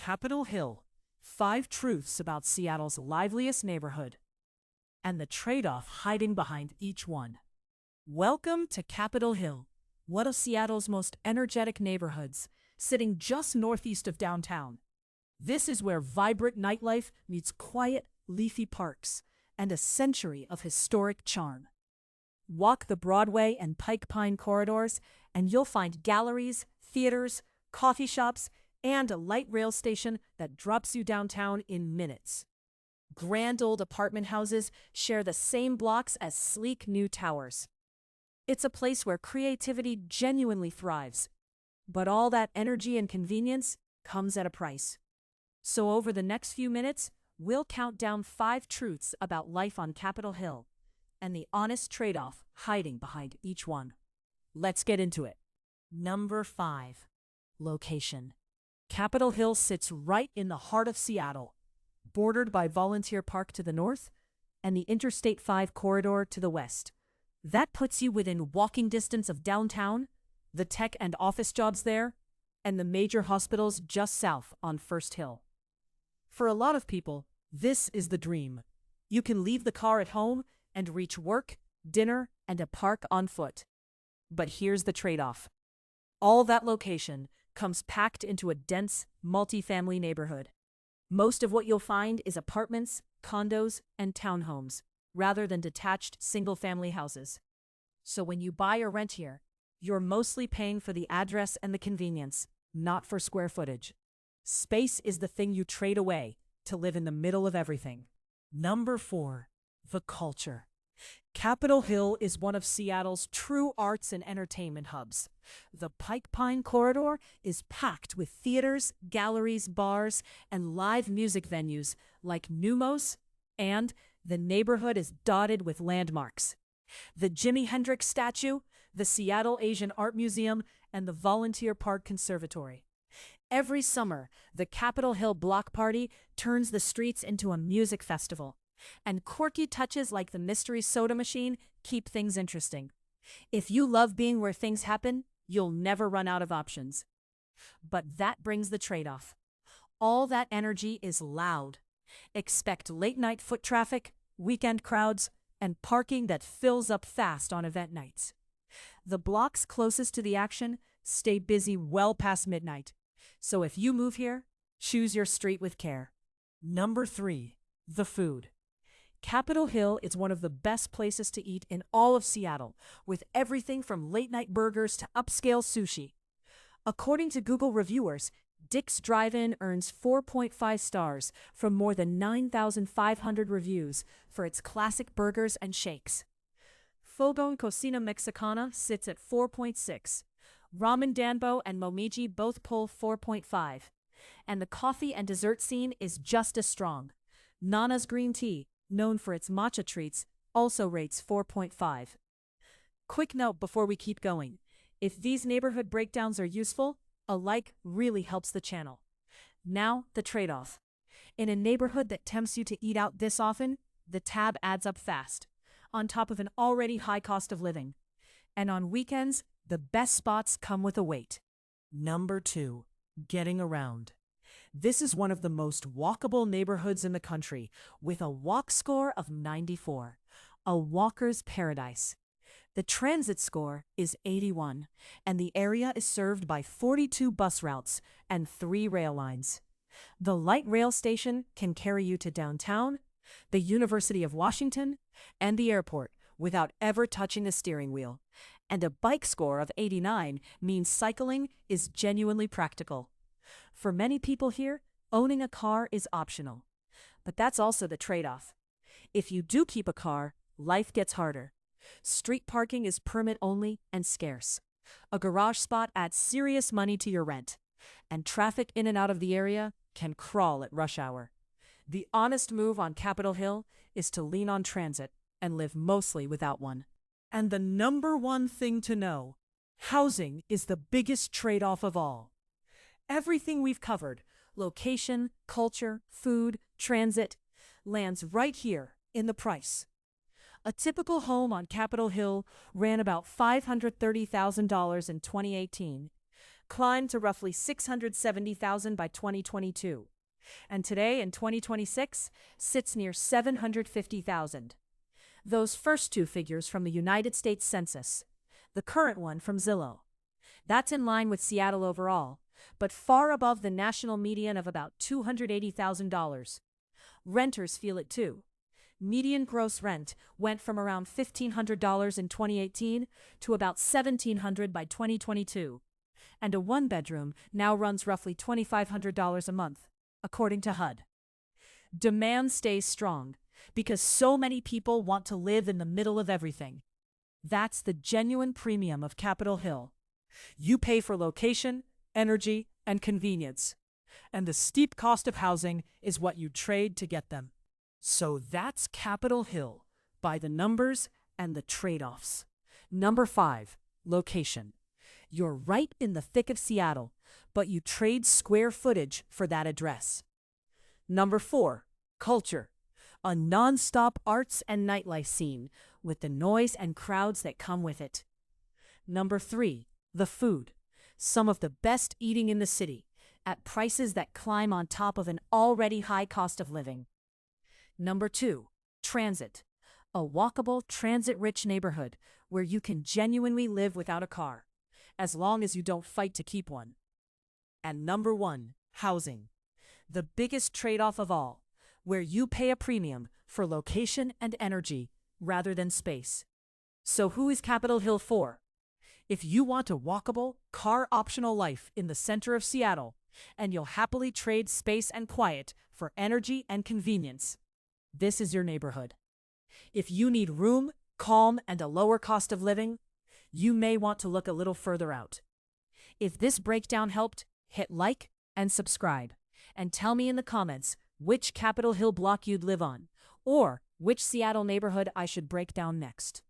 Capitol Hill, 5 truths about Seattle's liveliest neighborhood, and the trade-off hiding behind each one. Welcome to Capitol Hill, one of Seattle's most energetic neighborhoods, sitting just northeast of downtown. This is where vibrant nightlife meets quiet, leafy parks and a century of historic charm. Walk the Broadway and Pike Pine corridors, and you'll find galleries, theaters, coffee shops, and a light rail station that drops you downtown in minutes. Grand old apartment houses share the same blocks as sleek new towers. It's a place where creativity genuinely thrives, but all that energy and convenience comes at a price. So over the next few minutes, we'll count down 5 truths about life on Capitol Hill and the honest trade-off hiding behind each one. Let's get into it. Number 5. Location. Capitol Hill sits right in the heart of Seattle, bordered by Volunteer Park to the north and the Interstate 5 corridor to the west. That puts you within walking distance of downtown, the tech and office jobs there, and the major hospitals just south on First Hill. For a lot of people, this is the dream. You can leave the car at home and reach work, dinner, and a park on foot. But here's the trade-off. All that location comes packed into a dense, multifamily neighborhood. Most of what you'll find is apartments, condos, and townhomes, rather than detached single-family houses. So when you buy or rent here, you're mostly paying for the address and the convenience, not for square footage. Space is the thing you trade away to live in the middle of everything. Number 4. The culture. Capitol Hill is one of Seattle's true arts and entertainment hubs. The Pike Pine corridor is packed with theaters, galleries, bars, and live music venues like Numos, and the neighborhood is dotted with landmarks. The Jimi Hendrix statue, the Seattle Asian Art Museum, and the Volunteer Park Conservatory. Every summer, the Capitol Hill Block Party turns the streets into a music festival, and quirky touches like the Mystery Soda Machine keep things interesting. If you love being where things happen, you'll never run out of options. But that brings the trade-off. All that energy is loud. Expect late-night foot traffic, weekend crowds, and parking that fills up fast on event nights. The blocks closest to the action stay busy well past midnight. So if you move here, choose your street with care. Number 3. The food. Capitol Hill is one of the best places to eat in all of Seattle, with everything from late-night burgers to upscale sushi. According to Google reviewers, Dick's Drive-In earns 4.5 stars from more than 9,500 reviews for its classic burgers and shakes. Fogón Cocina Mexicana sits at 4.6. Ramen Danbo and Momiji both pull 4.5. And the coffee and dessert scene is just as strong. Nana's Green Tea, known for its matcha treats, also rates 4.5. Quick note before we keep going. If these neighborhood breakdowns are useful, a like really helps the channel. Now, the trade-off. In a neighborhood that tempts you to eat out this often, the tab adds up fast, on top of an already high cost of living. And on weekends, the best spots come with a wait. Number 2. Getting around. This is one of the most walkable neighborhoods in the country, with a walk score of 94. A walker's paradise. The transit score is 81, and the area is served by 42 bus routes and 3 rail lines. The light rail station can carry you to downtown, the University of Washington, and the airport without ever touching the steering wheel. And a bike score of 89 means cycling is genuinely practical. For many people here, owning a car is optional. But that's also the trade-off. If you do keep a car, life gets harder. Street parking is permit-only and scarce. A garage spot adds serious money to your rent. And traffic in and out of the area can crawl at rush hour. The honest move on Capitol Hill is to lean on transit and live mostly without one. And the number 1 thing to know, housing is the biggest trade-off of all. Everything we've covered, location, culture, food, transit, lands right here in the price. A typical home on Capitol Hill ran about $530,000 in 2018, climbed to roughly 670,000 by 2022, and today in 2026 sits near 750,000. Those first two figures from the United States Census, the current one from Zillow. That's in line with Seattle overall, but far above the national median of about $280,000. Renters feel it too. Median gross rent went from around $1,500 in 2018 to about $1,700 by 2022, and a one-bedroom now runs roughly $2,500 a month, according to HUD. Demand stays strong because so many people want to live in the middle of everything. That's the genuine premium of Capitol Hill. You pay for location, energy, and convenience, and the steep cost of housing is what you trade to get them. So that's Capitol Hill, by the numbers and the trade-offs. Number 5, location. You're right in the thick of Seattle, but you trade square footage for that address. Number 4, culture. A non-stop arts and nightlife scene with the noise and crowds that come with it. Number 3, the food. Some of the best eating in the city, at prices that climb on top of an already high cost of living. Number 2, transit. A walkable, transit-rich neighborhood where you can genuinely live without a car, as long as you don't fight to keep one. And number 1, housing. The biggest trade-off of all, where you pay a premium for location and energy rather than space. So who is Capitol Hill for? If you want a walkable, car-optional life in the center of Seattle, and you'll happily trade space and quiet for energy and convenience, this is your neighborhood. If you need room, calm, and a lower cost of living, you may want to look a little further out. If this breakdown helped, hit like and subscribe, and tell me in the comments which Capitol Hill block you'd live on, or which Seattle neighborhood I should break down next.